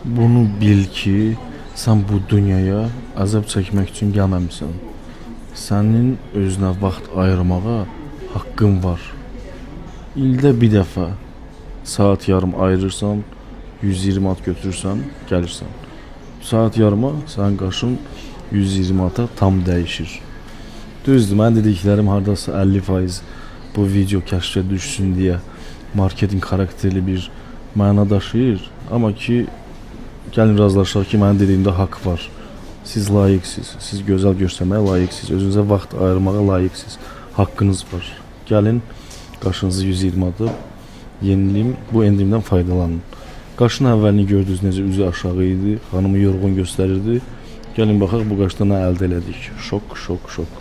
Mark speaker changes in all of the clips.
Speaker 1: Bunu bil ki, sən bu dünyaya əzab çəkmək üçün gəlməmisən. Sənin özünə vaxt ayırmağa haqqın var. İldə bir dəfə saat yarım ayırırsan, 120 manat götürürsən, gəlirsən. Saat yarıma sənin qarşın 120 manata tam dəyişir. Düzdür, mən dediklərim hardasa 50% bu video kəşfə düşsün deyə marketing xarakterli bir məna daşıyır. Amma ki, gəlin razılaşaq ki, mənim dediyimdə haqq var. Siz layiqsiniz, siz gözəl göstərməyə layiqsiniz, özünüzə vaxt ayırmağa layiqsiniz, haqqınız var. Gəlin, qaşınızı 120 atıb, yeniliyim, bu endimdən faydalanın. Qaşın əvvəlini gördünüz necə üzü aşağı idi, xanımı yorğun göstərirdi. Gəlin baxaq bu qaşda nə əldə elədik. Şok, şok, şok.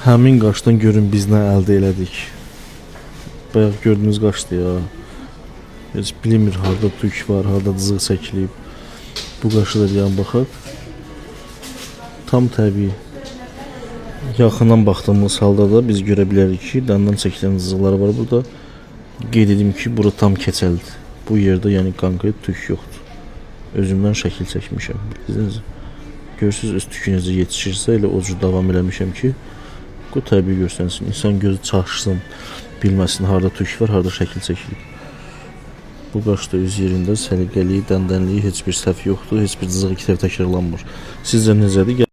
Speaker 1: Həmin qaşdan görün biz nə əldə elədik. Bayaq gördüyünüz qaşdır ya. Heç bilmir, harada tük var, harada dızıq çəkilib. Bu qaşı da deyən baxaq. Tam təbii. Yaxından baxdığımız halda da biz görə bilərik ki, dəndən çəkilən dızıqlar var burada. Qeyd edim ki, bura tam keçəldir. Bu yerdə yəni konkret tük yoxdur. Özümdən şəkil çəkmişəm. Görürsünüz, öz tükü necə yetişirsə, elə o cür davam eləmişəm ki, bu təbii görsənsin. İnsan gözü çaşsın, bilməsin, harada tük var, harada şəkil çəkilib. Bu qaş da öz yerində səliqəli, dəndənliyi, heç bir səhv yoxdur, heç bir dızıq iki dəfə təkrarlanmır. Sizcə necədir?